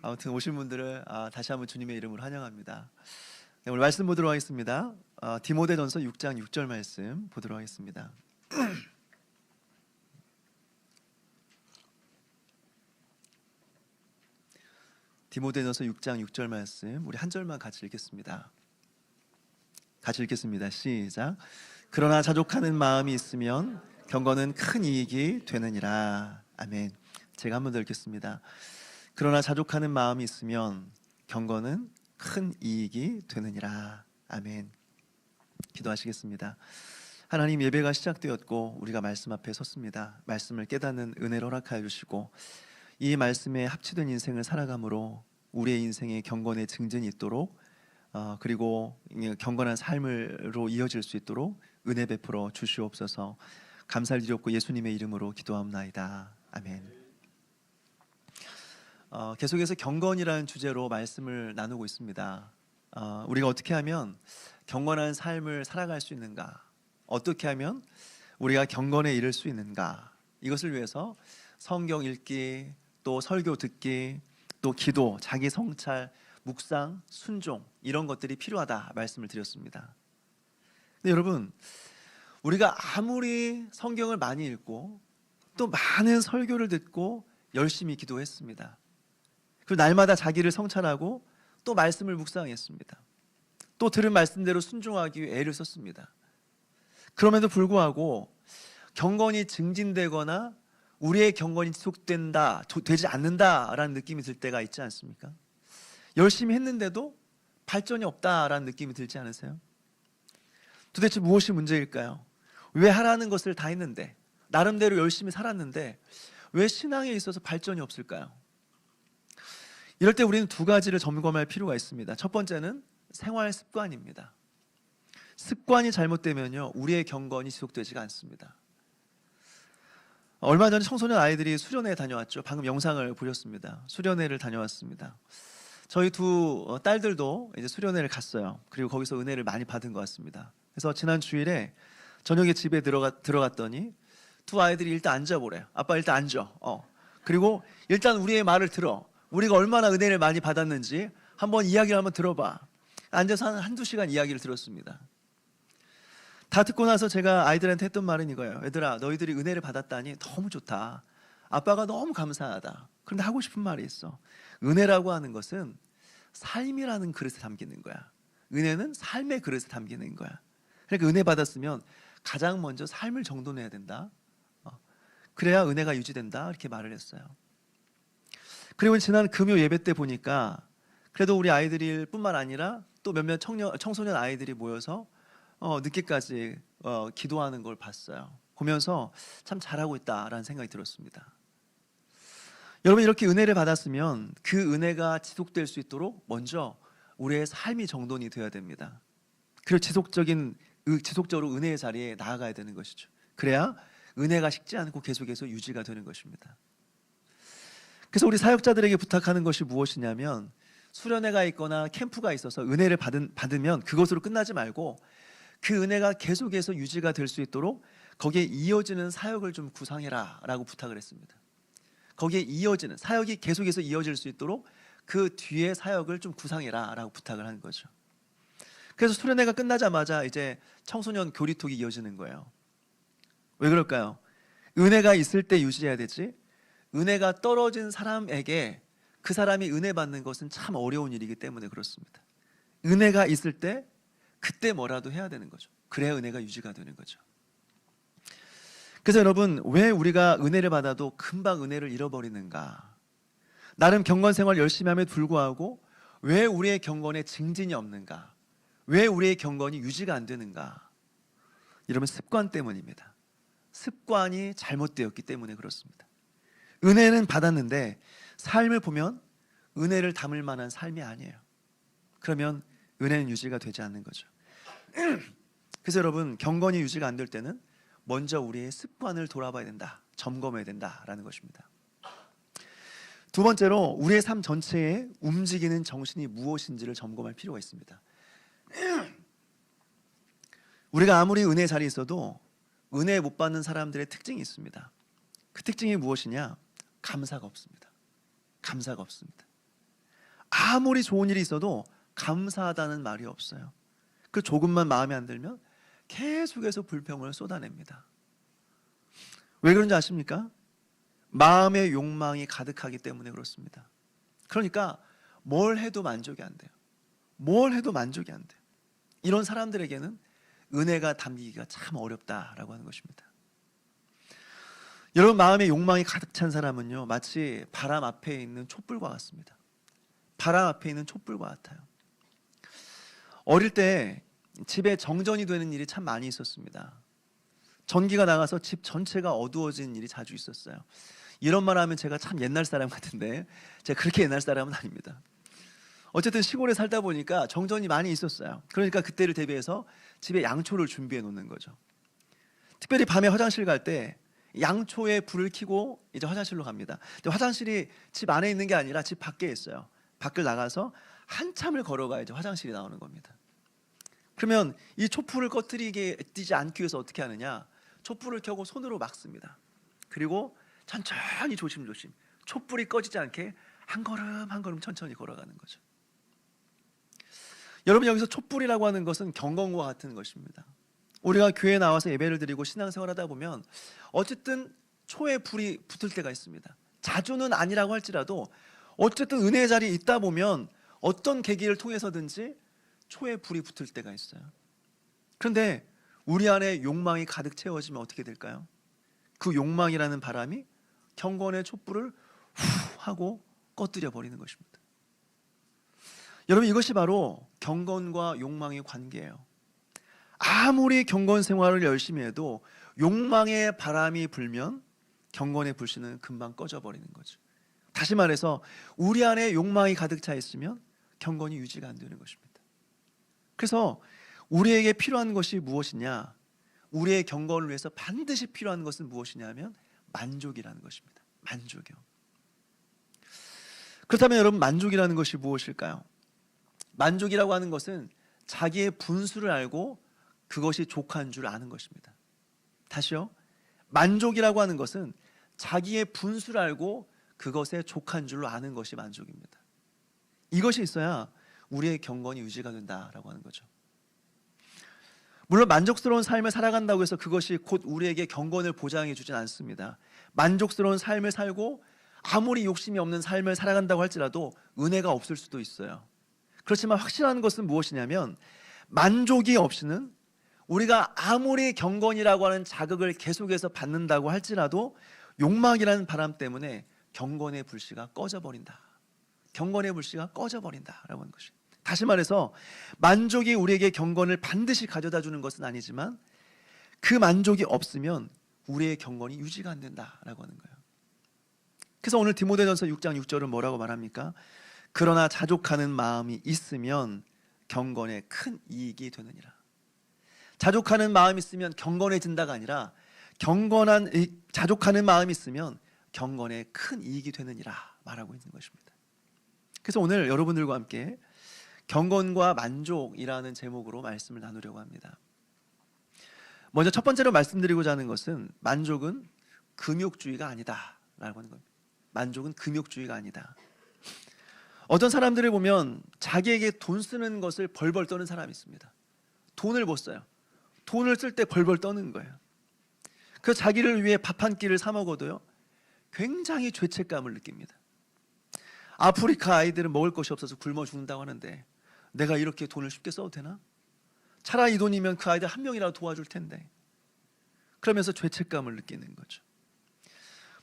아무튼 오신 분들을 다시 한번 주님의 이름으로 환영합니다. 네, 오늘 말씀 보도록 하겠습니다. 디모데전서 6장 6절 말씀 보도록 하겠습니다. 디모데전서 6장 6절 말씀 우리 한 절만 같이 읽겠습니다. 같이 읽겠습니다. 시작. 그러나 자족하는 마음이 있으면 경건은 큰 이익이 되느니라. 아멘. 제가 한 번 더 읽겠습니다. 그러나 자족하는 마음이 있으면 경건은 큰 이익이 되느니라. 아멘. 기도하시겠습니다. 하나님, 예배가 시작되었고 우리가 말씀 앞에 섰습니다. 말씀을 깨닫는 은혜를 허락하여 주시고 이 말씀에 합치된 인생을 살아감으로 우리의 인생에 경건의 증진이 있도록 그리고 경건한 삶으로 이어질 수 있도록 은혜 베풀어 주시옵소서. 감사를 드렸고 예수님의 이름으로 기도합나이다. 아멘. 계속해서 경건이라는 주제로 말씀을 나누고 있습니다. 우리가 어떻게 하면 경건한 삶을 살아갈 수 있는가? 어떻게 하면 우리가 경건에 이를 수 있는가? 이것을 위해서 성경 읽기, 또 설교 듣기, 또 기도, 자기 성찰, 묵상, 순종 이런 것들이 필요하다 말씀을 드렸습니다. 근데 여러분, 우리가 아무리 성경을 많이 읽고 또 많은 설교를 듣고 열심히 기도했습니다. 그리고 날마다 자기를 성찰하고 또 말씀을 묵상했습니다. 또 들은 말씀대로 순종하기 위해 애를 썼습니다. 그럼에도 불구하고 경건이 증진되거나 우리의 경건이 지속된다, 되지 않는다라는 느낌이 들 때가 있지 않습니까? 열심히 했는데도 발전이 없다라는 느낌이 들지 않으세요? 도대체 무엇이 문제일까요? 왜 하라는 것을 다 했는데, 나름대로 열심히 살았는데 왜 신앙에 있어서 발전이 없을까요? 이럴 때 우리는 두 가지를 점검할 필요가 있습니다. 첫 번째는 생활 습관입니다. 습관이 잘못되면요, 우리의 경건이 지속되지가 않습니다. 얼마 전에 청소년 아이들이 수련회 다녀왔죠. 방금 영상을 보셨습니다. 수련회를 다녀왔습니다. 저희 두 딸들도 이제 수련회를 갔어요. 그리고 거기서 은혜를 많이 받은 것 같습니다. 그래서 지난 주일에 저녁에 집에 들어갔더니 두 아이들이 일단 앉아보래요. 아빠 일단 앉아. 그리고 일단 우리의 말을 들어. 우리가 얼마나 은혜를 많이 받았는지 한번 이야기를 한번 들어봐. 앉아서 한두 시간 이야기를 들었습니다. 다 듣고 나서 제가 아이들한테 했던 말은 이거예요. 얘들아, 너희들이 은혜를 받았다니 너무 좋다. 아빠가 너무 감사하다. 그런데 하고 싶은 말이 있어. 은혜라고 하는 것은 삶이라는 그릇에 담기는 거야. 은혜는 삶의 그릇에 담기는 거야. 그러니까 은혜 받았으면 가장 먼저 삶을 정돈해야 된다. 그래야 은혜가 유지된다. 이렇게 말을 했어요. 그리고 지난 금요 예배 때 보니까 그래도 우리 아이들일 뿐만 아니라 또 몇몇 청소년 아이들이 모여서 늦게까지 기도하는 걸 봤어요. 보면서 참 잘하고 있다라는 생각이 들었습니다. 여러분, 이렇게 은혜를 받았으면 그 은혜가 지속될 수 있도록 먼저 우리의 삶이 정돈이 되어야 됩니다. 그리고 지속적으로 은혜의 자리에 나아가야 되는 것이죠. 그래야 은혜가 식지 않고 계속해서 유지가 되는 것입니다. 그래서 우리 사역자들에게 부탁하는 것이 무엇이냐면, 수련회가 있거나 캠프가 있어서 은혜를 받으면 그것으로 끝나지 말고 그 은혜가 계속해서 유지가 될 수 있도록 거기에 이어지는 사역을 좀 구상해라 라고 부탁을 했습니다. 거기에 이어지는 사역이 계속해서 이어질 수 있도록 그 뒤에 사역을 좀 구상해라 라고 부탁을 하는 거죠. 그래서 수련회가 끝나자마자 이제 청소년 교리톡이 이어지는 거예요. 왜 그럴까요? 은혜가 있을 때 유지해야 되지, 은혜가 떨어진 사람에게 그 사람이 은혜 받는 것은 참 어려운 일이기 때문에 그렇습니다. 은혜가 있을 때 그때 뭐라도 해야 되는 거죠. 그래야 은혜가 유지가 되는 거죠. 그래서 여러분, 왜 우리가 은혜를 받아도 금방 은혜를 잃어버리는가? 나름 경건 생활 열심히 함에도 불구하고 왜 우리의 경건에 증진이 없는가? 왜 우리의 경건이 유지가 안 되는가? 여러분, 습관 때문입니다. 습관이 잘못되었기 때문에 그렇습니다. 은혜는 받았는데 삶을 보면 은혜를 담을 만한 삶이 아니에요. 그러면 은혜는 유지가 되지 않는 거죠. 그래서 여러분, 경건이 유지가 안 될 때는 먼저 우리의 습관을 돌아봐야 된다, 점검해야 된다라는 것입니다. 두 번째로, 우리의 삶 전체에 움직이는 정신이 무엇인지를 점검할 필요가 있습니다. 우리가 아무리 은혜 자리에 있어도 은혜 못 받는 사람들의 특징이 있습니다. 그 특징이 무엇이냐? 감사가 없습니다. 감사가 없습니다. 아무리 좋은 일이 있어도 감사하다는 말이 없어요. 그 조금만 마음에 안 들면 계속해서 불평을 쏟아냅니다. 왜 그런지 아십니까? 마음의 욕망이 가득하기 때문에 그렇습니다. 그러니까 뭘 해도 만족이 안 돼요. 뭘 해도 만족이 안 돼요. 이런 사람들에게는 은혜가 담기기가 참 어렵다라고 하는 것입니다. 여러분, 마음의 욕망이 가득 찬 사람은요, 마치 바람 앞에 있는 촛불과 같습니다. 바람 앞에 있는 촛불과 같아요. 어릴 때 집에 정전이 되는 일이 참 많이 있었습니다. 전기가 나가서 집 전체가 어두워지는 일이 자주 있었어요. 이런 말 하면 제가 참 옛날 사람 같은데 제가 그렇게 옛날 사람은 아닙니다. 어쨌든 시골에 살다 보니까 정전이 많이 있었어요. 그러니까 그때를 대비해서 집에 양초를 준비해 놓는 거죠. 특별히 밤에 화장실 갈 때 양초에 불을 켜고 이제 화장실로 갑니다. 근데 화장실이 집 안에 있는 게 아니라 집 밖에 있어요. 밖을 나가서 한참을 걸어가야지 화장실이 나오는 겁니다. 그러면 이 촛불을 꺼뜨리지 않기 위해서 어떻게 하느냐? 촛불을 켜고 손으로 막습니다. 그리고 천천히 조심조심 촛불이 꺼지지 않게 한 걸음 한 걸음 천천히 걸어가는 거죠. 여러분, 여기서 촛불이라고 하는 것은 경건과 같은 것입니다. 우리가 교회에 나와서 예배를 드리고 신앙생활하다 보면 어쨌든 초에 불이 붙을 때가 있습니다. 자주는 아니라고 할지라도 어쨌든 은혜의 자리에 있다 보면 어떤 계기를 통해서든지 초에 불이 붙을 때가 있어요. 그런데 우리 안에 욕망이 가득 채워지면 어떻게 될까요? 그 욕망이라는 바람이 경건의 촛불을 후 하고 꺼뜨려 버리는 것입니다. 여러분, 이것이 바로 경건과 욕망의 관계예요. 아무리 경건 생활을 열심히 해도 욕망의 바람이 불면 경건의 불씨는 금방 꺼져버리는 거죠. 다시 말해서 우리 안에 욕망이 가득 차 있으면 경건이 유지가 안 되는 것입니다. 그래서 우리에게 필요한 것이 무엇이냐? 우리의 경건을 위해서 반드시 필요한 것은 무엇이냐면 만족이라는 것입니다. 만족이요. 그렇다면 여러분, 만족이라는 것이 무엇일까요? 만족이라고 하는 것은 자기의 분수를 알고 그것이 족한 줄 아는 것입니다. 다시요. 만족이라고 하는 것은 자기의 분수를 알고 그것에 족한 줄로 아는 것이 만족입니다. 이것이 있어야 우리의 경건이 유지가 된다라고 하는 거죠. 물론 만족스러운 삶을 살아간다고 해서 그것이 곧 우리에게 경건을 보장해 주진 않습니다. 만족스러운 삶을 살고 아무리 욕심이 없는 삶을 살아간다고 할지라도 은혜가 없을 수도 있어요. 그렇지만 확실한 것은 무엇이냐면 만족이 없이는 우리가 아무리 경건이라고 하는 자극을 계속해서 받는다고 할지라도 욕망이라는 바람 때문에 경건의 불씨가 꺼져버린다. 경건의 불씨가 꺼져버린다라고 하는 것이. 다시 말해서 만족이 우리에게 경건을 반드시 가져다 주는 것은 아니지만 그 만족이 없으면 우리의 경건이 유지가 안 된다라고 하는 거예요. 그래서 오늘 디모데전서 6장 6절은 뭐라고 말합니까? 그러나 자족하는 마음이 있으면 경건에 큰 이익이 되느니라. 자족하는 마음이 있으면 경건해진다가 아니라 자족하는 마음이 있으면 경건에 큰 이익이 되느니라 말하고 있는 것입니다. 그래서 오늘 여러분들과 함께 경건과 만족이라는 제목으로 말씀을 나누려고 합니다. 먼저 첫 번째로 말씀드리고자 하는 것은 만족은 금욕주의가 아니다라고 하는 겁니다. 만족은 금욕주의가 아니다. 어떤 사람들을 보면 자기에게 돈 쓰는 것을 벌벌 떠는 사람이 있습니다. 돈을 못 써요. 돈을 쓸 때 벌벌 떠는 거예요. 그 자기를 위해 밥 한 끼를 사 먹어도요, 굉장히 죄책감을 느낍니다. 아프리카 아이들은 먹을 것이 없어서 굶어 죽는다고 하는데 내가 이렇게 돈을 쉽게 써도 되나? 차라리 이 돈이면 그 아이들 한 명이라도 도와줄 텐데. 그러면서 죄책감을 느끼는 거죠.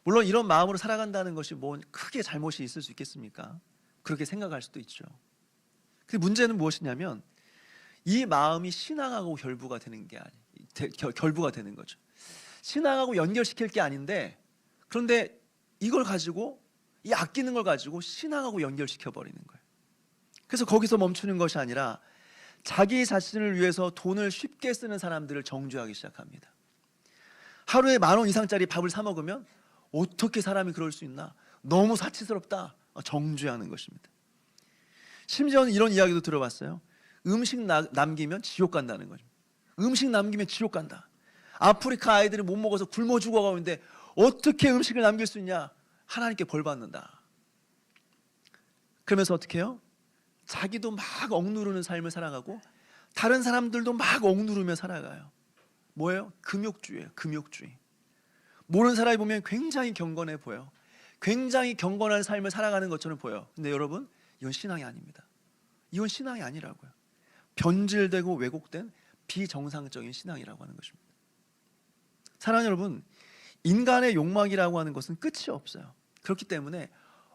물론 이런 마음으로 살아간다는 것이 뭐 크게 잘못이 있을 수 있겠습니까? 그렇게 생각할 수도 있죠. 근데 문제는 무엇이냐면 이 마음이 신앙하고 결부가 되는 게 결부가 되는 거죠. 신앙하고 연결시킬 게 아닌데, 그런데 이걸 가지고, 이 아끼는 걸 가지고 신앙하고 연결시켜 버리는 거예요. 그래서 거기서 멈추는 것이 아니라 자기 자신을 위해서 돈을 쉽게 쓰는 사람들을 정죄하기 시작합니다. 하루에 10,000원 이상짜리 밥을 사 먹으면 어떻게 사람이 그럴 수 있나? 너무 사치스럽다. 정죄하는 것입니다. 심지어는 이런 이야기도 들어봤어요. 음식 남기면 지옥 간다는 거죠. 음식 남기면 지옥 간다. 아프리카 아이들이 못 먹어서 굶어 죽어가는데 어떻게 음식을 남길 수 있냐? 하나님께 벌 받는다. 그러면서 어떻게 해요? 자기도 막 억누르는 삶을 살아가고 다른 사람들도 막 억누르며 살아가요. 뭐예요? 금욕주의예요. 금욕주의. 모르는 사람이 보면 굉장히 경건해 보여. 굉장히 경건한 삶을 살아가는 것처럼 보여. 근데 여러분, 이건 신앙이 아닙니다. 이건 신앙이 아니라고요. 변질되고 왜곡된 비정상적인 신앙이라고 하는 것입니다. 사랑하는 여러분, 인간의 욕망이라고 하는 것은 끝이 없어요. 그렇기 때문에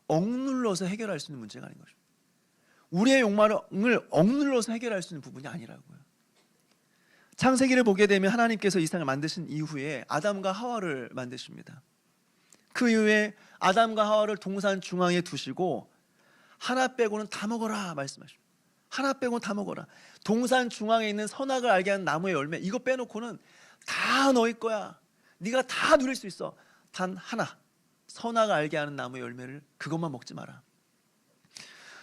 억눌러서 해결할 수 있는 문제가 아닌 것입니다. 우리의 욕망을 억눌러서 해결할 수 있는 부분이 아니라고요. 창세기를 보게 되면 하나님께서 이 세상을 만드신 이후에 아담과 하와를 만드십니다. 그 이후에 아담과 하와를 동산 중앙에 두시고 하나 빼고는 다 먹어라 말씀하십니다. 하나 빼고는 다 먹어라. 동산 중앙에 있는 선악을 알게 하는 나무의 열매, 이거 빼놓고는 다 너희 거야. 네가 다 누릴 수 있어. 단 하나, 선악을 알게 하는 나무의 열매를, 그것만 먹지 마라.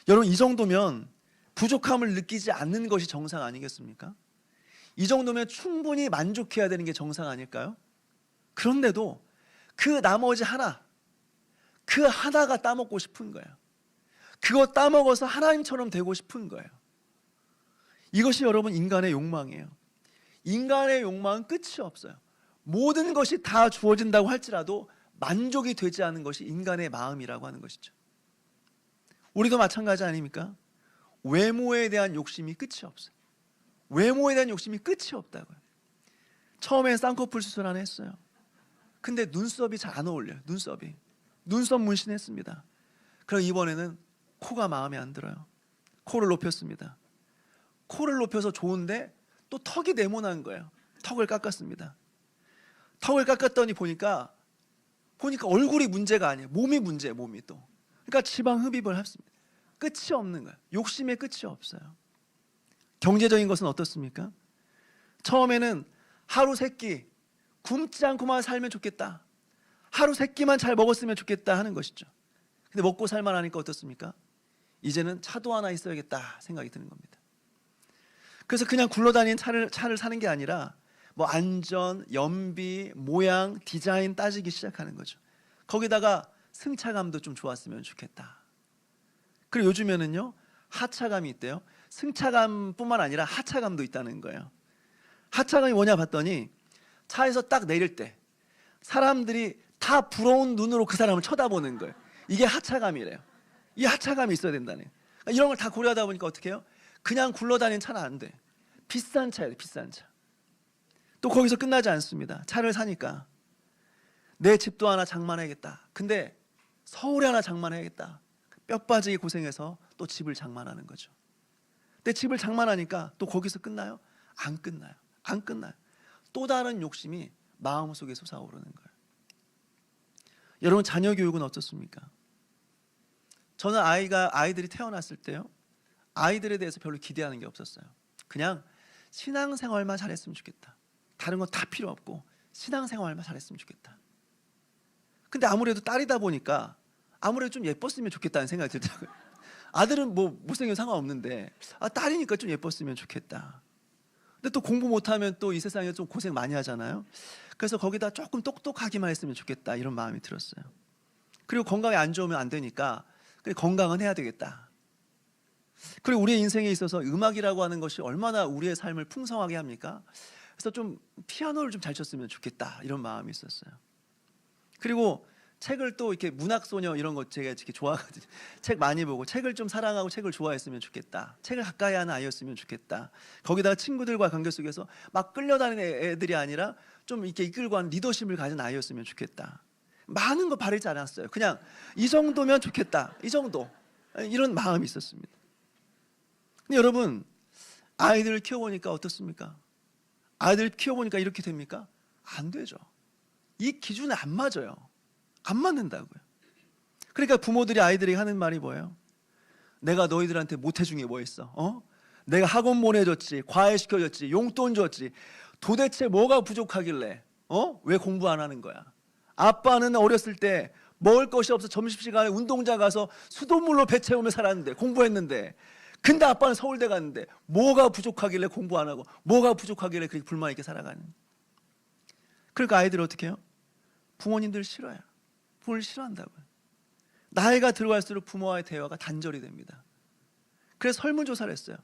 여러분, 이 정도면 부족함을 느끼지 않는 것이 정상 아니겠습니까? 이 정도면 충분히 만족해야 되는 게 정상 아닐까요? 그런데도 그 나머지 하나, 그 하나가 따먹고 싶은 거예요. 그거 따먹어서 하나님처럼 되고 싶은 거예요. 이것이 여러분 인간의 욕망이에요. 인간의 욕망은 끝이 없어요. 모든 것이 다 주어진다고 할지라도 만족이 되지 않은 것이 인간의 마음이라고 하는 것이죠. 우리도 마찬가지 아닙니까? 외모에 대한 욕심이 끝이 없어요. 외모에 대한 욕심이 끝이 없다고요. 처음에 쌍꺼풀 수술 하나 했어요. 근데 눈썹이 잘 안 어울려요. 눈썹 문신했습니다. 그럼 이번에는 코가 마음에 안 들어요. 코를 높였습니다. 코를 높여서 좋은데 또 턱이 네모난 거예요. 턱을 깎았습니다. 턱을 깎았더니 보니까 얼굴이 문제가 아니에요. 몸이 문제예요. 몸이 또. 그러니까 지방 흡입을 했습니다. 끝이 없는 거예요. 욕심의 끝이 없어요. 경제적인 것은 어떻습니까? 처음에는 하루 세 끼 굶지 않고만 살면 좋겠다. 하루 세 끼만 잘 먹었으면 좋겠다 하는 것이죠. 근데 먹고 살만 하니까 어떻습니까? 이제는 차도 하나 있어야겠다 생각이 드는 겁니다. 그래서 그냥 굴러다니는 차를 사는 게 아니라 뭐 안전, 연비, 모양, 디자인 따지기 시작하는 거죠. 거기다가 승차감도 좀 좋았으면 좋겠다. 그리고 요즘에는요, 하차감이 있대요. 승차감뿐만 아니라 하차감도 있다는 거예요. 하차감이 뭐냐 봤더니 차에서 딱 내릴 때 사람들이 다 부러운 눈으로 그 사람을 쳐다보는 거예요. 이게 하차감이래요. 이 하차감이 있어야 된다네. 그러니까 이런 걸 다 고려하다 보니까 어떻게 해요? 그냥 굴러다니는 차는 안 돼. 비싼 차예요. 비싼 차. 또 거기서 끝나지 않습니다. 차를 사니까 내 집도 하나 장만해야겠다. 근데 서울에 하나 장만해야겠다. 뼈 빠지게 고생해서 또 집을 장만하는 거죠. 근데 집을 장만하니까 또 거기서 끝나요? 안 끝나요. 안 끝나요. 또 다른 욕심이 마음속에 솟아오르는 거예요. 여러분, 자녀 교육은 어떻습니까? 저는 아이들이 태어났을 때요, 아이들에 대해서 별로 기대하는 게 없었어요. 그냥 신앙생활만 잘했으면 좋겠다. 다른 건 다 필요 없고 신앙생활만 잘했으면 좋겠다. 근데 아무래도 딸이다 보니까 아무래도 좀 예뻤으면 좋겠다는 생각이 들더라고요. 아들은 뭐 못생겨도 상관없는데 딸이니까 좀 예뻤으면 좋겠다. 근데 또 공부 못하면 또 이 세상에 좀 고생 많이 하잖아요. 그래서 거기다 조금 똑똑하기만 했으면 좋겠다, 이런 마음이 들었어요. 그리고 건강이 안 좋으면 안 되니까 건강은 해야 되겠다. 그리고 우리의 인생에 있어서 음악이라고 하는 것이 얼마나 우리의 삶을 풍성하게 합니까? 그래서 좀 피아노를 좀 잘 쳤으면 좋겠다, 이런 마음이 있었어요. 그리고 책을 또 이렇게 문학소녀 이런 거 제가 이렇게 좋아하거든요. 책 많이 보고 책을 좀 사랑하고 책을 좋아했으면 좋겠다. 책을 가까이 하는 아이였으면 좋겠다. 거기다가 친구들과 관계 속에서 막 끌려다니는 애들이 아니라 좀 이렇게 이끌고 가는 리더십을 가진 아이였으면 좋겠다. 많은 거 바라지 않았어요. 그냥 이 정도면 좋겠다. 이 정도. 이런 마음이 있었습니다. 근데 여러분, 아이들을 키워보니까 어떻습니까? 아이들 키워보니까 이렇게 됩니까? 안 되죠. 이 기준에 안 맞아요. 안 맞는다고요. 그러니까 부모들이 아이들에게 하는 말이 뭐예요? 내가 너희들한테 못해준 게 뭐 있어? 내가 학원 보내줬지, 과외 시켜줬지, 용돈 줬지. 도대체 뭐가 부족하길래 왜 공부 안 하는 거야? 아빠는 어렸을 때 먹을 것이 없어 점심시간에 운동장 가서 수돗물로 배 채우며 살았는데, 공부했는데, 근데 아빠는 서울대 갔는데 뭐가 부족하길래 공부 안 하고, 뭐가 부족하길래 그렇게 불만 있게 살아가는. 그러니까 아이들이 어떻게 해요? 부모님들 싫어요. 부모를 싫어한다고요. 나이가 들어갈수록 부모와의 대화가 단절이 됩니다. 그래서 설문조사를 했어요.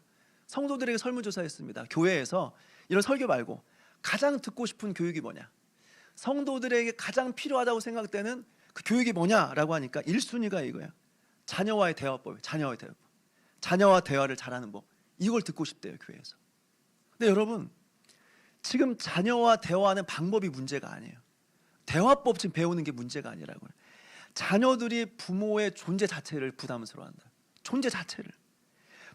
성도들에게 설문조사했습니다. 교회에서 이런 설교 말고 가장 듣고 싶은 교육이 뭐냐, 성도들에게 가장 필요하다고 생각되는 그 교육이 뭐냐라고 하니까 1순위가 이거예요. 자녀와의 대화법, 자녀와 대화를 잘하는 법, 이걸 듣고 싶대요, 교회에서. 근데 여러분, 지금 자녀와 대화하는 방법이 문제가 아니에요. 대화법 지금 배우는 게 문제가 아니라고요. 자녀들이 부모의 존재 자체를 부담스러워한다. 존재 자체를.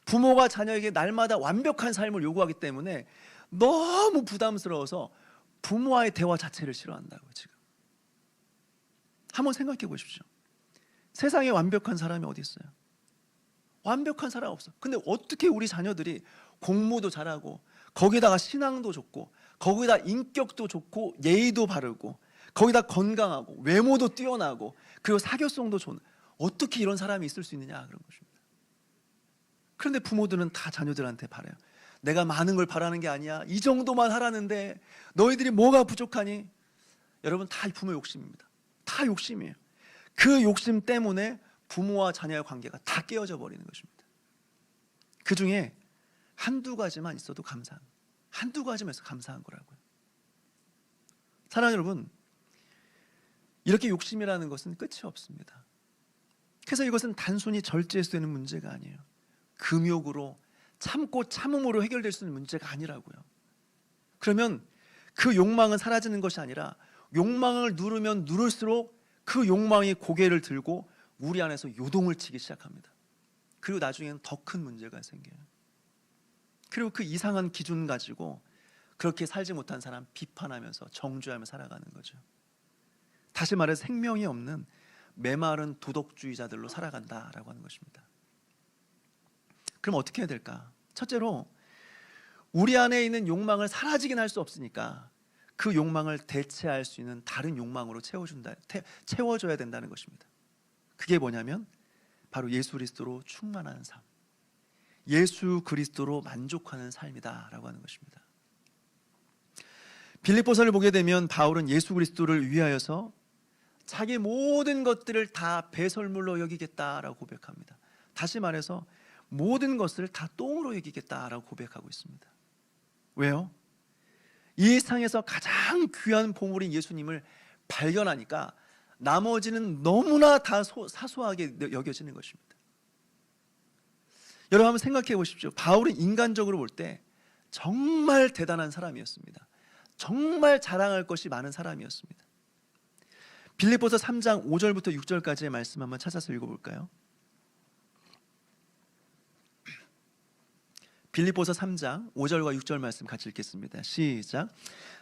부모가 자녀에게 날마다 완벽한 삶을 요구하기 때문에 너무 부담스러워서 부모와의 대화 자체를 싫어한다고. 지금 한번 생각해 보십시오. 세상에 완벽한 사람이 어디 있어요? 완벽한 사람 없어. 근데 어떻게 우리 자녀들이 공부도 잘하고, 거기다가 신앙도 좋고, 거기다 인격도 좋고, 예의도 바르고, 거기다 건강하고, 외모도 뛰어나고, 그리고 사교성도 좋은, 어떻게 이런 사람이 있을 수 있느냐, 그런 것입니다. 그런데 부모들은 다 자녀들한테 바라요. 내가 많은 걸 바라는 게 아니야. 이 정도만 하라는데 너희들이 뭐가 부족하니? 여러분, 다 부모 욕심입니다. 다 욕심이에요. 그 욕심 때문에 부모와 자녀의 관계가 다 깨어져 버리는 것입니다. 그 중에 한두 가지만 있어도 감사한, 한두 가지만 있어도 감사한 거라고요. 사랑하는 여러분, 이렇게 욕심이라는 것은 끝이 없습니다. 그래서 이것은 단순히 절제해서 되는 문제가 아니에요. 금욕으로, 참고 참음으로 해결될 수 있는 문제가 아니라고요. 그러면 그 욕망은 사라지는 것이 아니라 욕망을 누르면 누를수록 그 욕망이 고개를 들고 우리 안에서 요동을 치기 시작합니다. 그리고 나중에는 더 큰 문제가 생겨요. 그리고 그 이상한 기준 가지고 그렇게 살지 못한 사람 비판하면서 정죄하며 살아가는 거죠. 다시 말해서 생명이 없는 메마른 도덕주의자들로 살아간다라고 하는 것입니다. 그럼 어떻게 해야 될까? 첫째로, 우리 안에 있는 욕망을 사라지긴 할 수 없으니까 그 욕망을 대체할 수 있는 다른 욕망으로 채워줘야 된다는 것입니다. 그게 뭐냐면 바로 예수 그리스도로 충만한 삶, 예수 그리스도로 만족하는 삶이다라고 하는 것입니다. 빌립보서를 보게 되면 바울은 예수 그리스도를 위하여서 자기 모든 것들을 다 배설물로 여기겠다라고 고백합니다. 다시 말해서 모든 것을 다 똥으로 여기겠다라고 고백하고 있습니다. 왜요? 이 세상에서 가장 귀한 보물인 예수님을 발견하니까 나머지는 너무나 다 사소하게 여겨지는 것입니다. 여러분, 한번 생각해 보십시오. 바울은 인간적으로 볼 때 정말 대단한 사람이었습니다. 정말 자랑할 것이 많은 사람이었습니다. 빌립보서 3장 5절부터 6절까지의 말씀 한번 찾아서 읽어볼까요? 빌립보서 3장 5절과 6절 말씀 같이 읽겠습니다. 시작.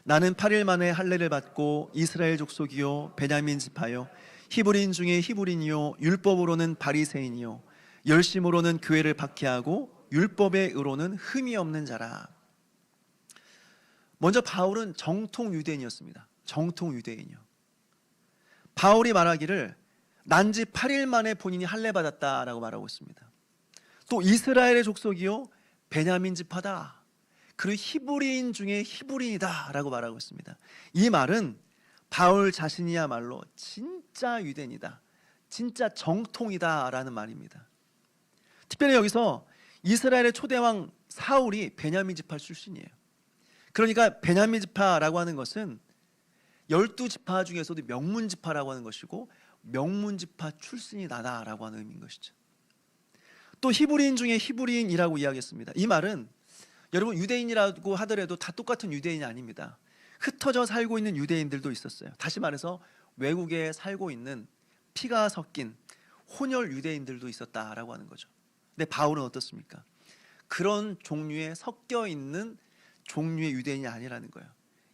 나는 8일 만에 할례를 받고 이스라엘 족속이요 베냐민 지파요 히브리인 중에 히브리인이요 율법으로는 바리새인이요 열심으로는 교회를 박해하고 율법의 의로는 흠이 없는 자라. 먼저 바울은 정통 유대인이었습니다. 정통 유대인이요. 바울이 말하기를 난지 8일 만에 본인이 할례 받았다라고 말하고 있습니다. 또 이스라엘의 족속이요 베냐민 지파다, 그리고 히브리인 중에 히브리인이다 라고 말하고 있습니다. 이 말은 바울 자신이야말로 진짜 유대인이다, 진짜 정통이다 라는 말입니다. 특별히 여기서 이스라엘의 초대왕 사울이 베냐민 지파 출신이에요. 그러니까 베냐민 지파라고 하는 것은 12지파 중에서도 명문지파라고 하는 것이고 명문지파 출신이 나다라고 하는 의미인 것이죠. 또 히브리인 중에 히브리인이라고 이야기했습니다. 이 말은 여러분, 유대인이라고 하더라도 다 똑같은 유대인이 아닙니다. 흩어져 살고 있는 유대인들도 있었어요. 다시 말해서 외국에 살고 있는 피가 섞인 혼혈 유대인들도 있었다라고 하는 거죠. 근데 바울은 어떻습니까? 그런 종류의 섞여 있는 종류의 유대인이 아니라는 거예요.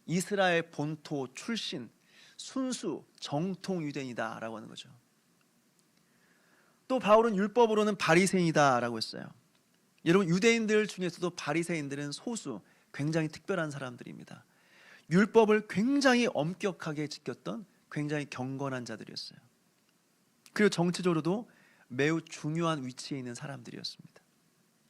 이스라엘 본토 출신 순수 정통 유대인이다라고 하는 거죠. 또 바울은 율법으로는 바리새인이다라고 했어요. 여러분, 유대인들 중에서도 바리새인들은 소수, 굉장히 특별한 사람들입니다. 율법을 굉장히 엄격하게 지켰던 굉장히 경건한 자들이었어요. 그리고 정치적으로도 매우 중요한 위치에 있는 사람들이었습니다.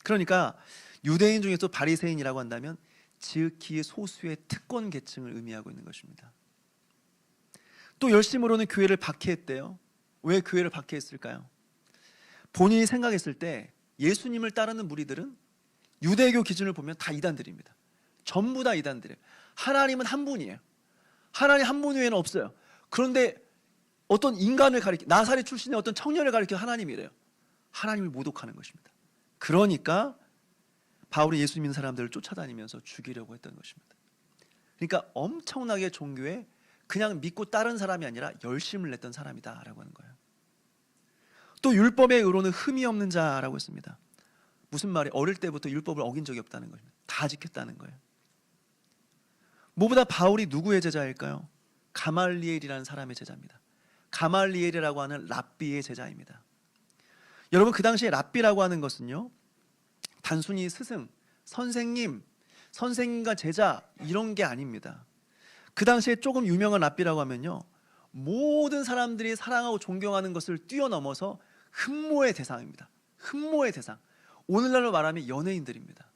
그러니까 유대인 중에서 바리새인이라고 한다면 지극히 소수의 특권 계층을 의미하고 있는 것입니다. 또 열심으로는 교회를 박해했대요. 왜 교회를 박해했을까요? 본인이 생각했을 때 예수님을 따르는 무리들은 유대교 기준을 보면 다 이단들입니다. 전부 다 이단들이에요. 하나님은 한 분이에요. 하나님 한 분 외에는 없어요. 그런데 어떤 인간을 가리켜, 나사렛 출신의 어떤 청년을 가리켜 하나님이래요. 하나님을 모독하는 것입니다. 그러니까 바울이 예수 믿는 사람들을 쫓아다니면서 죽이려고 했던 것입니다. 그러니까 엄청나게 종교에 그냥 믿고 따른 사람이 아니라 열심을 냈던 사람이다라고 하는 거예요. 또 율법의 의로는 흠이 없는 자라고 했습니다. 무슨 말이에요? 어릴 때부터 율법을 어긴 적이 없다는 것입니다. 다 지켰다는 거예요. 무엇보다 바울이 누구의 제자일까요? 가말리엘이라는 사람의 제자입니다. 가말리엘이라고 하는 랍비의 제자입니다. 여러분, 그 당시에 랍비라고 하는 것은요, 단순히 스승, 선생님과 제자 이런 게 아닙니다. 그 당시에 조금 유명한 랍비라고 하면요, 모든 사람들이 사랑하고 존경하는 것을 뛰어넘어서 흠모의 대상입니다. 흠모의 대상. 오늘날로 말하면 연예인들입니다.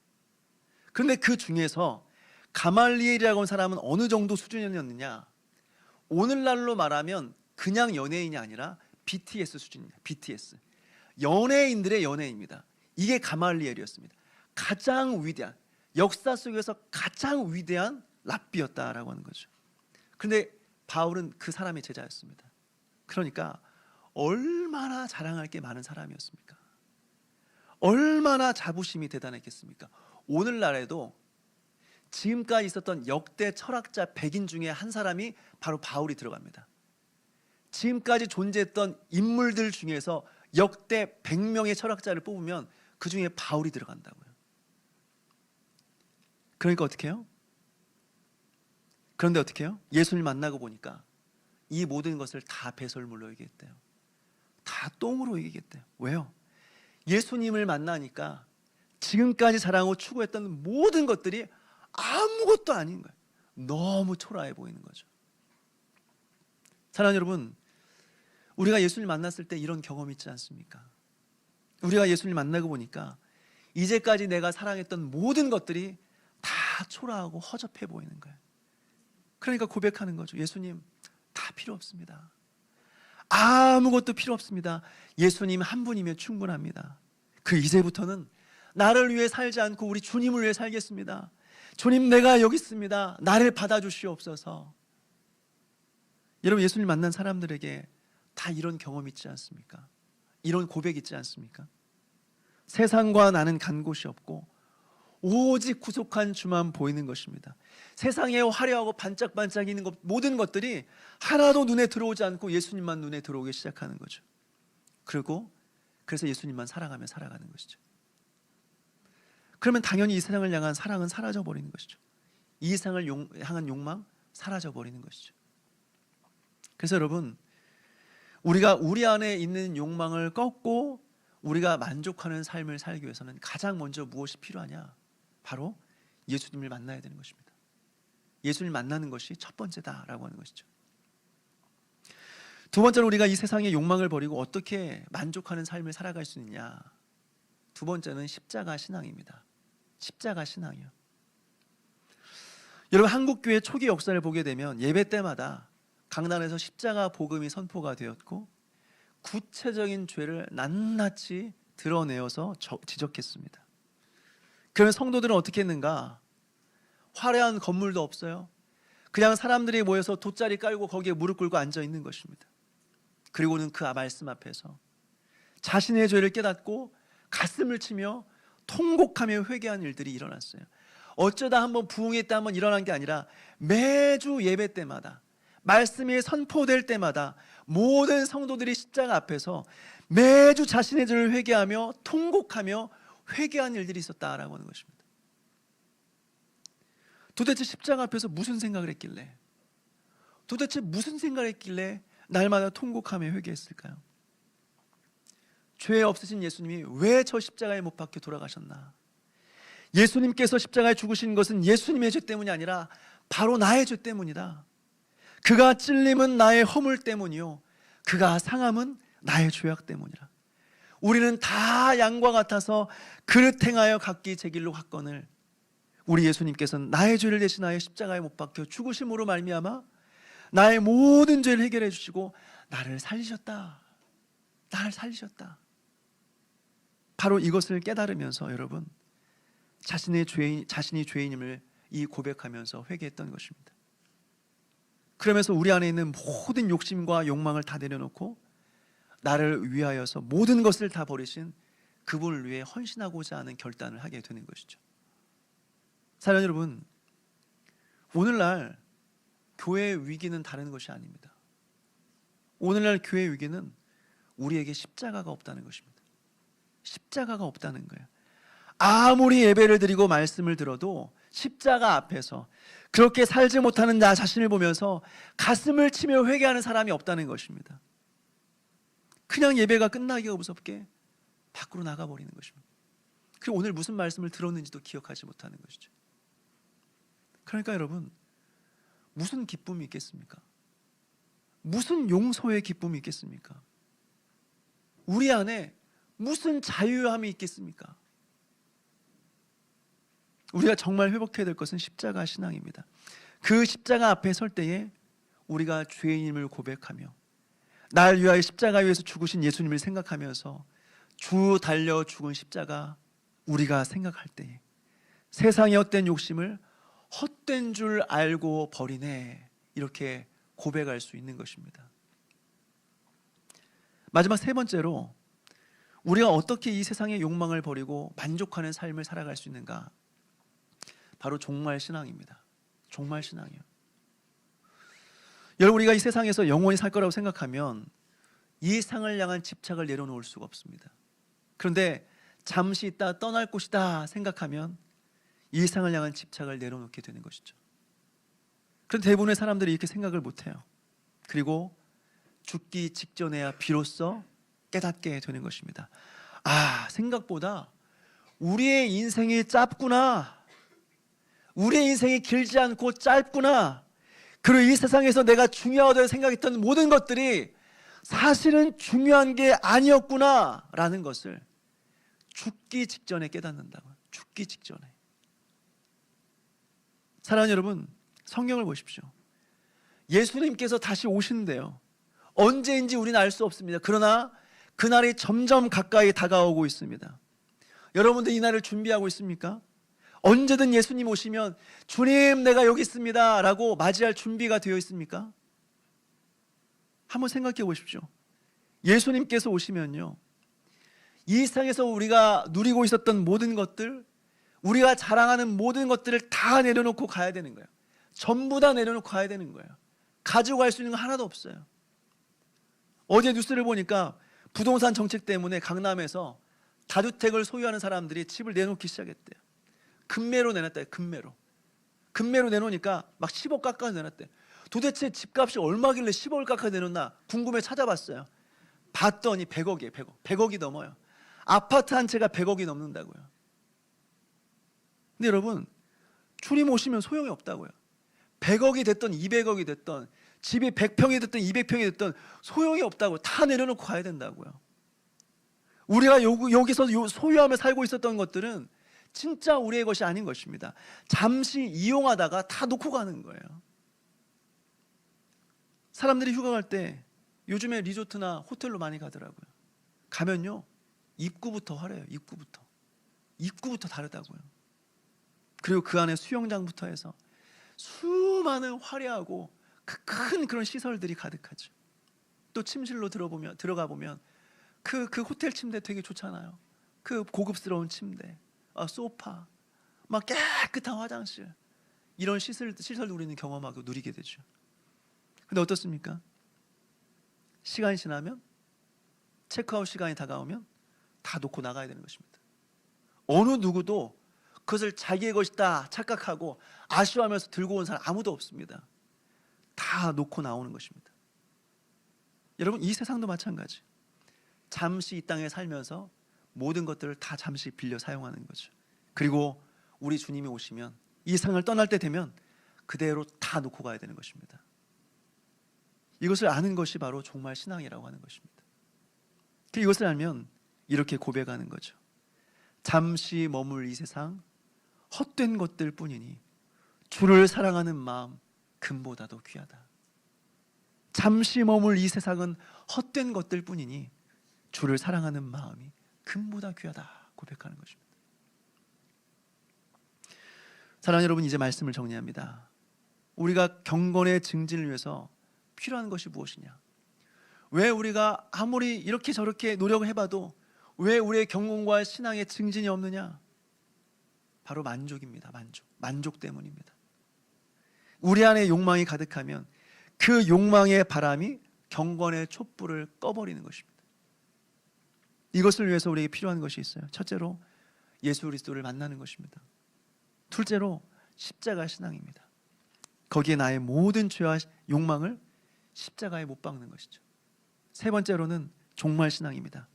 그런데 그 중에서 가말리엘이라고 하는 사람은 어느 정도 수준이었느냐? 오늘날로 말하면 그냥 연예인이 아니라 BTS 수준입니다. BTS. 연예인들의 연예인입니다. 이게 가말리엘이었습니다. 가장 위대한, 역사 속에서 가장 위대한 랍비였다라고 하는 거죠. 그런데 바울은 그 사람의 제자였습니다. 그러니까 얼마나 자랑할 게 많은 사람이었습니까? 얼마나 자부심이 대단했겠습니까? 오늘날에도 지금까지 있었던 역대 철학자 100인 중에 한 사람이 바로 바울이 들어갑니다. 지금까지 존재했던 인물들 중에서 역대 100명의 철학자를 뽑으면 그 중에 바울이 들어간다고요. 그러니까 어떻게 해요? 그런데 어떻게 해요? 예수를 만나고 보니까 이 모든 것을 다 배설물로 얘기했대요. 다 똥으로 얘기했대요. 왜요? 예수님을 만나니까 지금까지 자랑하고 추구했던 모든 것들이 아무것도 아닌 거예요. 너무 초라해 보이는 거죠. 사랑하는 여러분, 우리가 예수를 만났을 때 이런 경험 있지 않습니까? 우리가 예수를 만나고 보니까 이제까지 내가 사랑했던 모든 것들이 다 초라하고 허접해 보이는 거예요. 그러니까 고백하는 거죠. 예수님, 다 필요 없습니다. 아무것도 필요 없습니다. 예수님 한 분이면 충분합니다. 그 이제부터는 나를 위해 살지 않고 우리 주님을 위해 살겠습니다. 주님, 내가 여기 있습니다. 나를 받아주시옵소서. 여러분, 예수님 만난 사람들에게 다 이런 경험 있지 않습니까? 이런 고백 있지 않습니까? 세상과 나는 간 곳이 없고 오직 구속한 주만 보이는 것입니다. 세상에 화려하고 반짝반짝이는 것, 모든 것들이 하나도 눈에 들어오지 않고 예수님만 눈에 들어오기 시작하는 거죠. 그래서 예수님만 사랑하며 살아가는 것이죠. 그러면 당연히 이 세상을 향한 사랑은 사라져버리는 것이죠. 이 세상을 향한 욕망 사라져버리는 것이죠. 그래서 여러분, 우리가 우리 안에 있는 욕망을 꺾고 우리가 만족하는 삶을 살기 위해서는 가장 먼저 무엇이 필요하냐? 바로 예수님을 만나야 되는 것입니다. 예수님을 만나는 것이 첫 번째다라고 하는 것이죠. 두 번째로 우리가 이 세상의 욕망을 버리고 어떻게 만족하는 삶을 살아갈 수 있냐? 두 번째는 십자가 신앙입니다. 십자가 신앙이요. 여러분, 한국교회 초기 역사를 보게 되면 예배 때마다 강단에서 십자가 복음이 선포가 되었고 구체적인 죄를 낱낱이 드러내어서 지적했습니다. 그러면 성도들은 어떻게 했는가? 화려한 건물도 없어요. 그냥 사람들이 모여서 돗자리 깔고 거기에 무릎 꿇고 앉아 있는 것입니다. 그리고는 그 말씀 앞에서 자신의 죄를 깨닫고 가슴을 치며 통곡하며 회개한 일들이 일어났어요. 어쩌다 한번 부흥회 때 한번 일어난 게 아니라 매주 예배 때마다, 말씀이 선포될 때마다 모든 성도들이 십자가 앞에서 매주 자신의 죄를 회개하며 통곡하며 회개한 일들이 있었다라고 하는 것입니다. 도대체 십자가 앞에서 무슨 생각을 했길래, 도대체 무슨 생각을 했길래 날마다 통곡하며 회개했을까요? 죄 없으신 예수님이 왜 저 십자가에 못 박혀 돌아가셨나? 예수님께서 십자가에 죽으신 것은 예수님의 죄 때문이 아니라 바로 나의 죄 때문이다. 그가 찔림은 나의 허물 때문이요, 그가 상함은 나의 죄악 때문이라. 우리는 다 양과 같아서 그릇 행하여 각기 제 길로 갔거늘 우리 예수님께서는 나의 죄를 대신하여 십자가에 못 박혀 죽으심으로 말미암아 나의 모든 죄를 해결해 주시고 나를 살리셨다. 나를 살리셨다. 바로 이것을 깨달으면서 여러분 자신이 죄인임을 이 고백하면서 회개했던 것입니다. 그러면서 우리 안에 있는 모든 욕심과 욕망을 다 내려놓고 나를 위하여서 모든 것을 다 버리신 그분을 위해 헌신하고자 하는 결단을 하게 되는 것이죠. 사랑하는 여러분, 오늘날 교회의 위기는 다른 것이 아닙니다. 오늘날 교회의 위기는 우리에게 십자가가 없다는 것입니다. 십자가가 없다는 거예요. 아무리 예배를 드리고 말씀을 들어도 십자가 앞에서 그렇게 살지 못하는 나 자신을 보면서 가슴을 치며 회개하는 사람이 없다는 것입니다. 그냥 예배가 끝나기가 무섭게 밖으로 나가버리는 것입니다. 그리고 오늘 무슨 말씀을 들었는지도 기억하지 못하는 것이죠. 그러니까 여러분, 무슨 기쁨이 있겠습니까? 무슨 용서의 기쁨이 있겠습니까? 우리 안에 무슨 자유함이 있겠습니까? 우리가 정말 회복해야 될 것은 십자가 신앙입니다. 그 십자가 앞에 설 때에 우리가 죄인임을 고백하며 날 위하여 십자가 위에서 죽으신 예수님을 생각하면서 주 달려 죽은 십자가 우리가 생각할 때에 세상의 헛된 욕심을 헛된 줄 알고 버리네, 이렇게 고백할 수 있는 것입니다. 마지막 세 번째로 우리가 어떻게 이 세상의 욕망을 버리고 만족하는 삶을 살아갈 수 있는가? 바로 종말 신앙입니다. 종말 신앙이요. 여러분, 우리가 이 세상에서 영원히 살 거라고 생각하면 이 상을 향한 집착을 내려놓을 수가 없습니다. 그런데 잠시 있다 떠날 곳이다 생각하면 이 상을 향한 집착을 내려놓게 되는 것이죠. 그런데 대부분의 사람들이 이렇게 생각을 못해요. 그리고 죽기 직전에야 비로소 깨닫게 되는 것입니다. 아, 생각보다 우리의 인생이 짧구나, 우리의 인생이 길지 않고 짧구나, 그리고 이 세상에서 내가 중요하다고 생각했던 모든 것들이 사실은 중요한 게 아니었구나 라는 것을 죽기 직전에 깨닫는다고요. 죽기 직전에. 사랑하는 여러분, 성경을 보십시오. 예수님께서 다시 오신대요. 언제인지 우리는 알 수 없습니다. 그러나 그날이 점점 가까이 다가오고 있습니다. 여러분들 이 날을 준비하고 있습니까? 언제든 예수님 오시면 주님 내가 여기 있습니다 라고 맞이할 준비가 되어 있습니까? 한번 생각해 보십시오. 예수님께서 오시면요, 이 세상에서 우리가 누리고 있었던 모든 것들, 우리가 자랑하는 모든 것들을 다 내려놓고 가야 되는 거예요. 전부 다 내려놓고 가야 되는 거예요. 가지고 갈 수 있는 거 하나도 없어요. 어제 뉴스를 보니까 부동산 정책 때문에 강남에서 다주택을 소유하는 사람들이 집을 내놓기 시작했대요. 금매로 내놨대요. 금매로 내놓으니까 막 10억 깎아서 내놨대요. 도대체 집값이 얼마길래 10억을 깎아 내놓나 궁금해 찾아봤어요. 봤더니 100억이에요. 100억이 넘어요. 아파트 한 채가 100억이 넘는다고요. 근데 여러분, 주님 오시면 소용이 없다고요. 100억이 됐던 200억이 됐던 집이 100평이 됐던 200평이 됐던 소용이 없다고, 다 내려놓고 가야 된다고요. 우리가 여기서 소유하며 살고 있었던 것들은 진짜 우리의 것이 아닌 것입니다. 잠시 이용하다가 다 놓고 가는 거예요. 사람들이 휴가 갈 때 요즘에 리조트나 호텔로 많이 가더라고요. 가면요, 입구부터 화려해요. 입구부터 다르다고요. 그리고 그 안에 수영장부터 해서 수많은 화려하고 큰 그런 시설들이 가득하죠. 또 침실로 들어가 보면 그 호텔 침대 되게 좋잖아요. 그 고급스러운 침대, 소파, 막 깨끗한 화장실, 이런 시설도 우리는 경험하고 누리게 되죠. 근데 어떻습니까? 시간이 지나면, 체크아웃 시간이 다가오면 다 놓고 나가야 되는 것입니다. 어느 누구도 그것을 자기의 것이다 착각하고 아쉬워하면서 들고 온 사람 아무도 없습니다. 다 놓고 나오는 것입니다. 여러분, 이 세상도 마찬가지. 잠시 이 땅에 살면서 모든 것들을 다 잠시 빌려 사용하는 거죠. 그리고 우리 주님이 오시면, 이 세상을 떠날 때 되면 그대로 다 놓고 가야 되는 것입니다. 이것을 아는 것이 바로 종말 신앙이라고 하는 것입니다. 이것을 알면 이렇게 고백하는 거죠. 잠시 머물 이 세상 헛된 것들 뿐이니 주를 사랑하는 마음 금보다도 귀하다. 잠시 머물 이 세상은 헛된 것들 뿐이니 주를 사랑하는 마음이 금보다 귀하다 고백하는 것입니다. 사랑하는 여러분, 이제 말씀을 정리합니다. 우리가 경건의 증진을 위해서 필요한 것이 무엇이냐? 왜 우리가 아무리 이렇게 저렇게 노력을 해봐도 왜 우리의 경건과 신앙의 증진이 없느냐? 바로 만족입니다. 만족 때문입니다. 우리 안에 욕망이 가득하면 그 욕망의 바람이 경건의 촛불을 꺼버리는 것입니다. 이것을 위해서 우리에게 필요한 것이 있어요. 첫째로 예수 그리스도를 만나는 것입니다. 둘째로 십자가 신앙입니다. 거기에 나의 모든 죄와 욕망을 십자가에 못 박는 것이죠. 세 번째로는 종말 신앙입니다.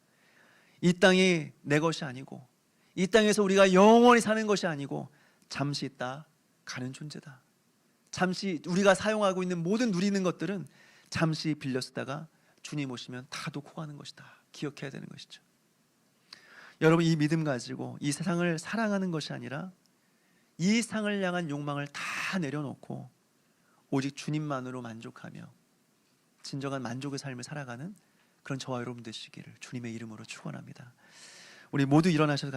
이 땅이 내 것이 아니고 이 땅에서 우리가 영원히 사는 것이 아니고 잠시 있다 가는 존재다. 잠시 우리가 사용하고 있는 모든 누리는 것들은 잠시 빌려 쓰다가 주님 오시면 다 놓고 가는 것이다. 기억해야 되는 것이죠. 여러분, 이 믿음 가지고 이 세상을 사랑하는 것이 아니라 이 상을 향한 욕망을 다 내려놓고 오직 주님만으로 만족하며 진정한 만족의 삶을 살아가는 그런 저와 여러분 되시기를 주님의 이름으로 축원합니다. 우리 모두 일어나셔서 같이